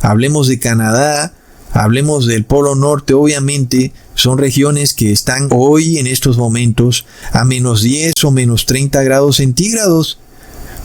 hablemos de Canadá, hablemos del Polo Norte, obviamente son regiones que están hoy en estos momentos a menos 10 o menos 30 grados centígrados.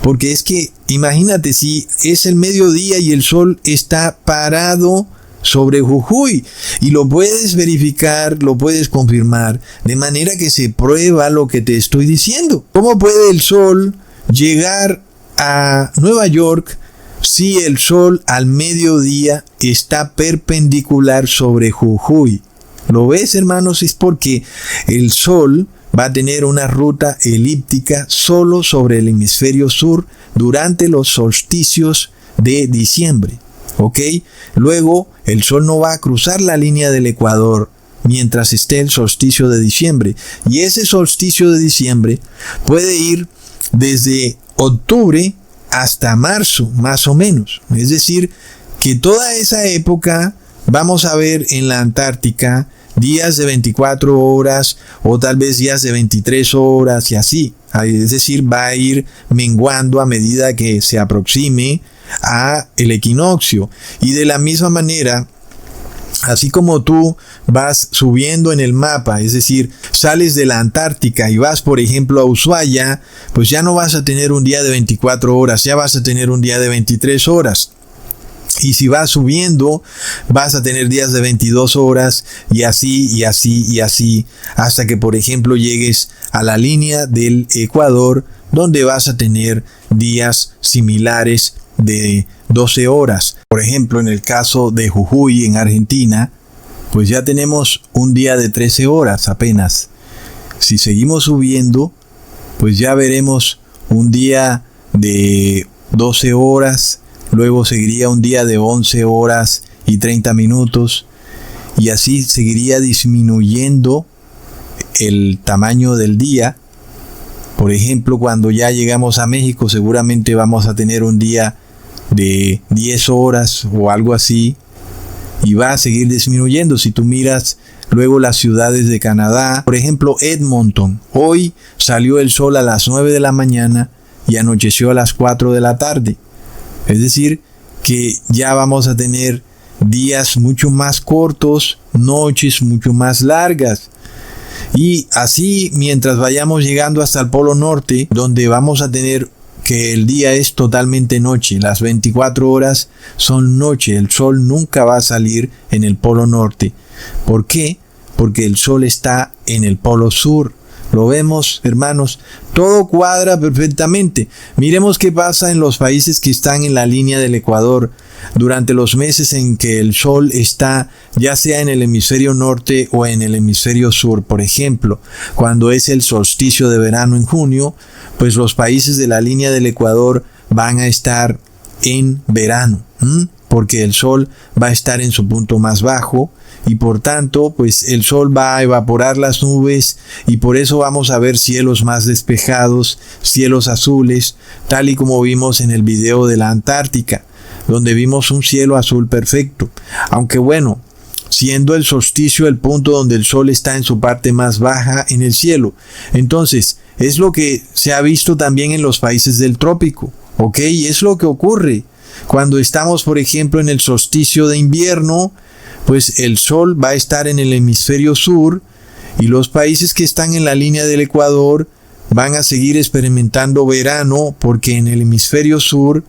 Porque es que imagínate si es el mediodía y el sol está parado sobre Jujuy, y lo puedes verificar, lo puedes confirmar, de manera que se prueba lo que te estoy diciendo. ¿Cómo puede el sol llegar a Nueva York si el sol al mediodía está perpendicular sobre Jujuy? ¿Lo ves, hermanos? Es porque el sol va a tener una ruta elíptica solo sobre el hemisferio sur durante los solsticios de diciembre. ¿Ok? Luego, el sol no va a cruzar la línea del ecuador mientras esté el solsticio de diciembre. Y ese solsticio de diciembre puede ir desde octubre hasta marzo, más o menos. Es decir, que toda esa época vamos a ver en la Antártica días de 24 horas o tal vez días de 23 horas y así. Es decir, va a ir menguando a medida que se aproxime a el equinoccio. Y de la misma manera, así como tú vas subiendo en el mapa, es decir, sales de la Antártica y vas, por ejemplo, a Ushuaia, pues ya no vas a tener un día de 24 horas, ya vas a tener un día de 23 horas. Y si vas subiendo, vas a tener días de 22 horas y así, y así, y así, hasta que, por ejemplo, llegues a la línea del Ecuador, donde vas a tener días similares de 12 horas. Por ejemplo, en el caso de Jujuy, en Argentina, pues ya tenemos un día de 13 horas apenas. Si seguimos subiendo, pues ya veremos un día de 12 horas, luego seguiría un día de 11 horas y 30 minutos, y así seguiría disminuyendo el tamaño del día. Por ejemplo, cuando ya llegamos a México, seguramente vamos a tener un día de 10 horas o algo así, y va a seguir disminuyendo. Si tú miras luego las ciudades de Canadá, por ejemplo, Edmonton, hoy salió el sol a las 9 de la mañana y anocheció a las 4 de la tarde. Es decir, que ya vamos a tener días mucho más cortos, noches mucho más largas. Y así, mientras vayamos llegando hasta el Polo Norte, donde vamos a tener que el día es totalmente noche, las 24 horas son noche, el sol nunca va a salir en el Polo Norte. ¿Por qué? Porque el sol está en el Polo Sur. Lo vemos, hermanos, todo cuadra perfectamente. Miremos qué pasa en los países que están en la línea del Ecuador. Durante los meses en que el sol está ya sea en el hemisferio norte o en el hemisferio sur, por ejemplo, cuando es el solsticio de verano en junio, pues los países de la línea del Ecuador van a estar en verano, porque el sol va a estar en su punto más bajo, y por tanto, pues el sol va a evaporar las nubes, y por eso vamos a ver cielos más despejados, cielos azules, tal y como vimos en el video de la Antártica, donde vimos un cielo azul perfecto. Aunque bueno, siendo el solsticio el punto donde el sol está en su parte más baja en el cielo. Entonces, es lo que se ha visto también en los países del trópico, ¿ok? Es lo que ocurre cuando estamos, por ejemplo, en el solsticio de invierno. Pues el sol va a estar en el hemisferio sur, y los países que están en la línea del Ecuador van a seguir experimentando verano, porque en el hemisferio sur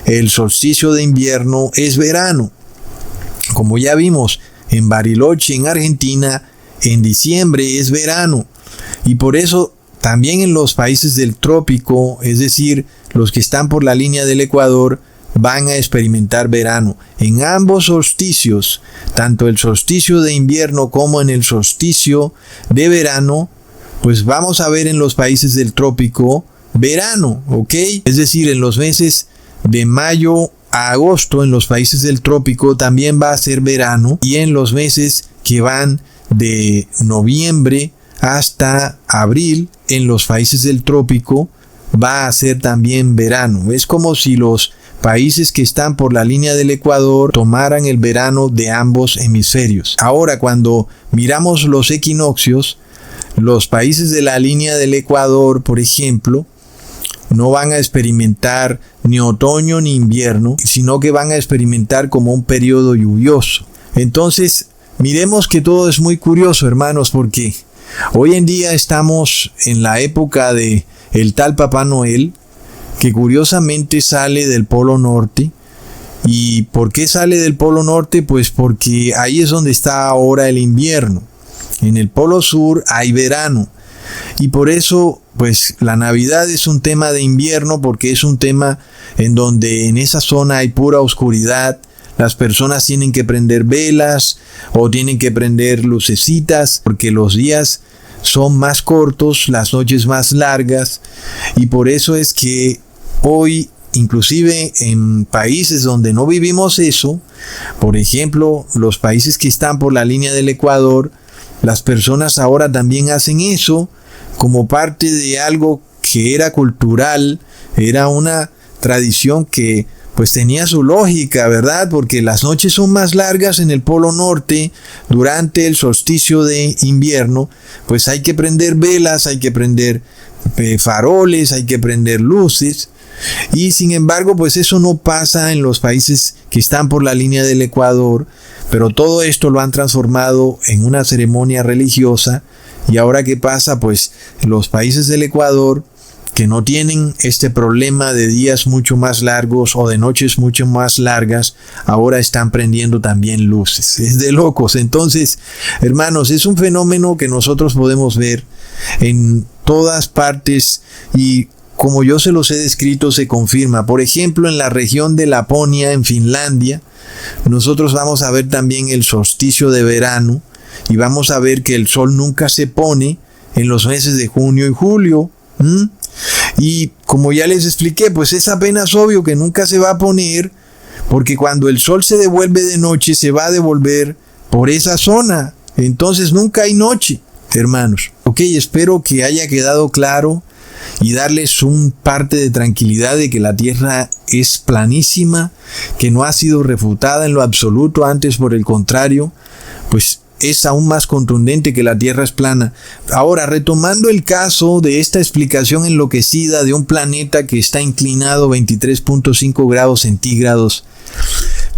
el solsticio de invierno es verano. Como ya vimos en Bariloche, en Argentina, en diciembre es verano, y por eso también en los países del trópico, es decir, los que están por la línea del Ecuador, van a experimentar verano. En ambos solsticios, tanto el solsticio de invierno como en el solsticio de verano, pues vamos a ver en los países del trópico verano, ¿ok? Es decir, en los meses de mayo a agosto en los países del trópico también va a ser verano, y en los meses que van de noviembre hasta abril en los países del trópico va a ser también verano. Es como si los países que están por la línea del Ecuador tomaran el verano de ambos hemisferios. Ahora, cuando miramos los equinoccios, los países de la línea del Ecuador, por ejemplo, no van a experimentar ni otoño ni invierno, sino que van a experimentar como un periodo lluvioso. Entonces, miremos que todo es muy curioso, hermanos, porque hoy en día estamos en la época de el tal Papá Noel, que curiosamente sale del Polo Norte. ¿Y por qué sale del Polo Norte? Pues porque ahí es donde está ahora el invierno. En el Polo Sur hay verano. Y por eso, pues la Navidad es un tema de invierno, porque es un tema en donde en esa zona hay pura oscuridad. Las personas tienen que prender velas o tienen que prender lucecitas, porque los días son más cortos, las noches más largas. Y por eso es que hoy, inclusive en países donde no vivimos eso, por ejemplo, los países que están por la línea del Ecuador, las personas ahora también hacen eso como parte de algo que era cultural, era una tradición que pues tenía su lógica, ¿verdad? Porque las noches son más largas en el Polo Norte durante el solsticio de invierno, pues hay que prender velas, hay que prender faroles, hay que prender luces. Y sin embargo, pues eso no pasa en los países que están por la línea del Ecuador, pero todo esto lo han transformado en una ceremonia religiosa. Y ahora, ¿qué pasa? Pues en los países del Ecuador, que no tienen este problema de días mucho más largos o de noches mucho más largas, ahora están prendiendo también luces. Es de locos. Entonces, hermanos, es un fenómeno que nosotros podemos ver en todas partes y como yo se los he descrito, se confirma. Por ejemplo, en la región de Laponia, en Finlandia, nosotros vamos a ver también el solsticio de verano y vamos a ver que el sol nunca se pone en los meses de junio y julio. Y como ya les expliqué, pues es apenas obvio que nunca se va a poner, porque cuando el sol se devuelve de noche, se va a devolver por esa zona. Entonces nunca hay noche, hermanos. Ok, espero que haya quedado claro y darles un parte de tranquilidad de que la tierra es planísima, que no ha sido refutada en lo absoluto, antes por el contrario, pues es aún más contundente que la tierra es plana. Ahora, retomando el caso de esta explicación enloquecida de un planeta que está inclinado 23.5 grados centígrados,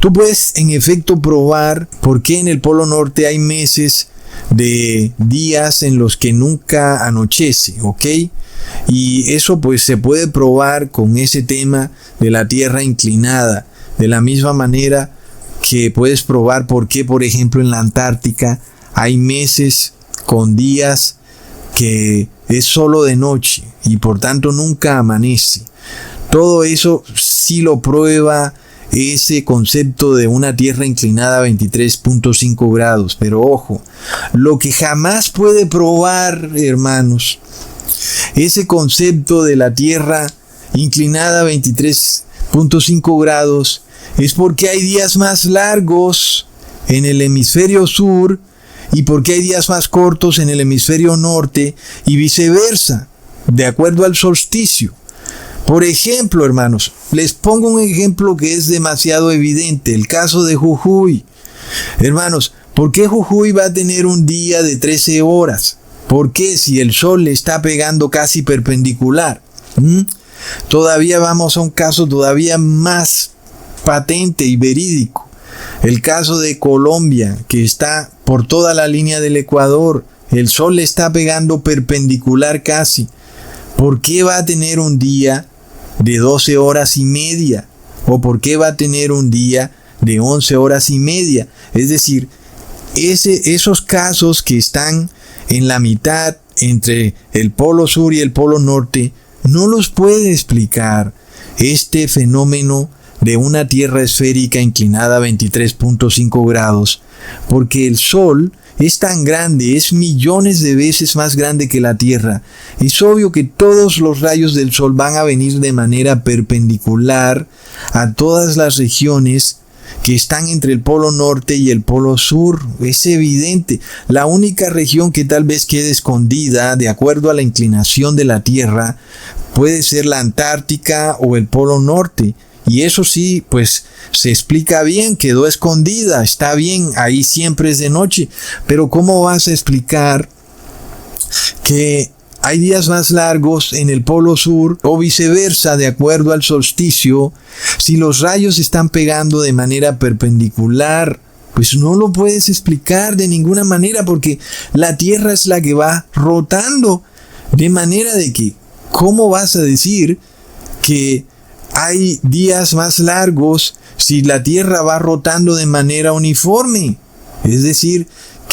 tú puedes en efecto probar por qué en el Polo Norte hay meses de días en los que nunca anochece, ¿ok? Y eso pues se puede probar con ese tema de la tierra inclinada, de la misma manera que puedes probar por qué, por ejemplo, en la Antártica hay meses con días que es solo de noche y por tanto nunca amanece. Todo eso sí lo prueba ese concepto de una tierra inclinada a 23.5 grados. Pero ojo, lo que jamás puede probar, hermanos, ese concepto de la tierra inclinada a 23.5 grados es porque hay días más largos en el hemisferio sur y porque hay días más cortos en el hemisferio norte y viceversa, de acuerdo al solsticio. Por ejemplo, hermanos, les pongo un ejemplo que es demasiado evidente, el caso de Jujuy. Hermanos, ¿por qué Jujuy va a tener un día de 13 horas? ¿Por qué si el sol le está pegando casi perpendicular? Todavía vamos a un caso todavía más patente y verídico. El caso de Colombia, que está por toda la línea del Ecuador. El sol le está pegando perpendicular casi. ¿Por qué va a tener un día de 12 horas y media? ¿O por qué va a tener un día de 11 horas y media? Es decir, esos casos que están en la mitad entre el Polo Sur y el Polo Norte, no los puede explicar este fenómeno de una tierra esférica inclinada a 23.5 grados, porque el Sol es tan grande, es millones de veces más grande que la Tierra. Es obvio que todos los rayos del Sol van a venir de manera perpendicular a todas las regiones que están entre el Polo Norte y el Polo Sur. Es evidente. La única región que tal vez quede escondida, de acuerdo a la inclinación de la Tierra, puede ser la Antártica o el Polo Norte. Y eso sí, pues se explica bien, quedó escondida, está bien, ahí siempre es de noche. Pero ¿cómo vas a explicar que hay días más largos en el polo sur o viceversa de acuerdo al solsticio. Si los rayos están pegando de manera perpendicular, pues no lo puedes explicar de ninguna manera porque la Tierra es la que va rotando. De manera de que, ¿cómo vas a decir que hay días más largos si la Tierra va rotando de manera uniforme? Es decir,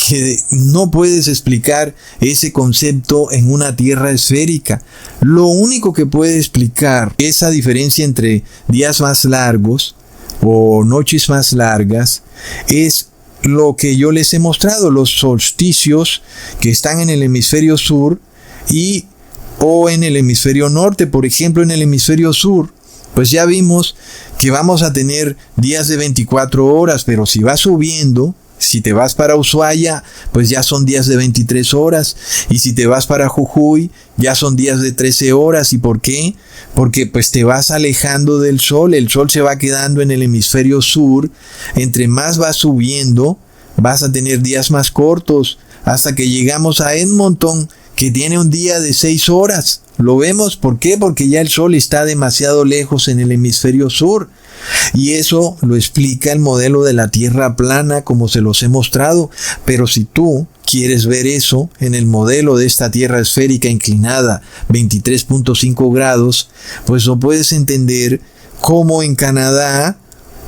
que no puedes explicar ese concepto en una Tierra esférica. Lo único que puede explicar esa diferencia entre días más largos o noches más largas es lo que yo les he mostrado, los solsticios que están en el hemisferio sur o en el hemisferio norte. Por ejemplo, en el hemisferio sur, pues ya vimos que vamos a tener días de 24 horas, pero si va subiendo, si te vas para Ushuaia, pues ya son días de 23 horas. Y si te vas para Jujuy, ya son días de 13 horas. ¿Y por qué? Porque pues te vas alejando del sol. El sol se va quedando en el hemisferio sur. Entre más vas subiendo, vas a tener días más cortos. Hasta que llegamos a Edmonton, que tiene un día de 6 horas. ¿Lo vemos? ¿Por qué? Porque ya el sol está demasiado lejos en el hemisferio sur. Y eso lo explica el modelo de la Tierra plana como se los he mostrado. Pero si tú quieres ver eso en el modelo de esta Tierra esférica inclinada 23.5 grados, pues no puedes entender cómo en Canadá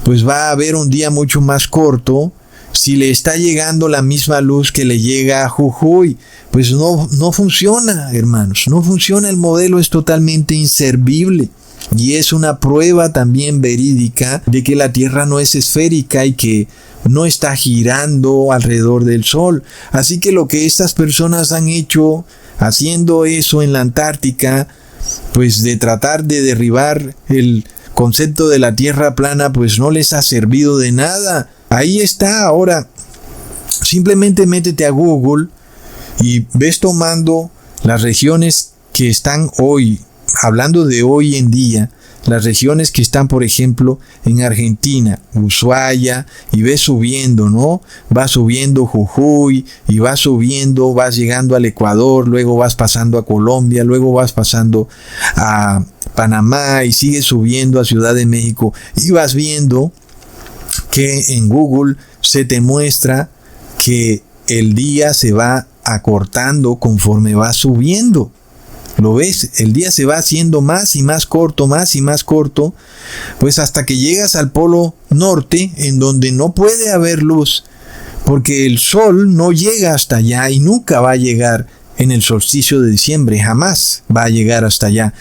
pues va a haber un día mucho más corto si le está llegando la misma luz que le llega a Jujuy. Pues no funciona, hermanos, no funciona. El modelo es totalmente inservible. Y es una prueba también verídica de que la Tierra no es esférica y que no está girando alrededor del Sol. Así que lo que estas personas han hecho haciendo eso en la Antártica, pues de tratar de derribar el concepto de la Tierra plana, pues no les ha servido de nada. Ahí está. Ahora, simplemente métete a Google y ves tomando las regiones que están hoy, hablando de hoy en día, las regiones que están, por ejemplo, en Argentina, Ushuaia, y ves subiendo, ¿no? Vas subiendo Jujuy, y vas subiendo, vas llegando al Ecuador, luego vas pasando a Colombia, luego vas pasando a Panamá, y sigues subiendo a Ciudad de México, y vas viendo que en Google se te muestra que el día se va acortando conforme va subiendo. ¿Lo ves? El día se va haciendo más y más corto, pues hasta que llegas al polo norte, en donde no puede haber luz, porque el sol no llega hasta allá y nunca va a llegar en el solsticio de diciembre, jamás va a llegar hasta allá.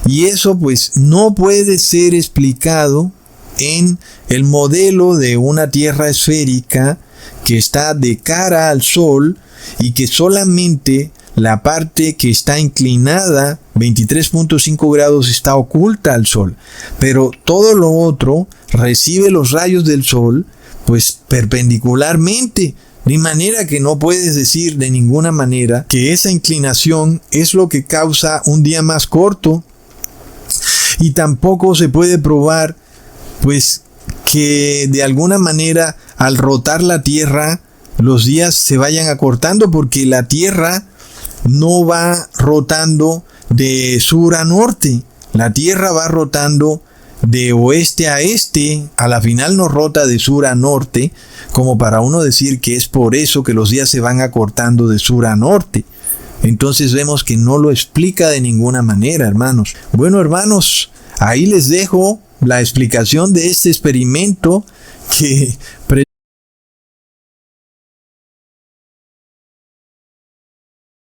Y eso pues no puede ser explicado en el modelo de una Tierra esférica que está de cara al sol y que solamente la parte que está inclinada 23.5 grados está oculta al sol, pero todo lo otro recibe los rayos del sol pues perpendicularmente, de manera que no puedes decir de ninguna manera que esa inclinación es lo que causa un día más corto, y tampoco se puede probar pues que de alguna manera al rotar la Tierra los días se vayan acortando, porque la Tierra no va rotando de sur a norte. La Tierra va rotando de oeste a este. A la final no rota de sur a norte, como para uno decir que es por eso que los días se van acortando de sur a norte. Entonces vemos que no lo explica de ninguna manera, hermanos. Bueno, hermanos, ahí les dejo la explicación de este experimento que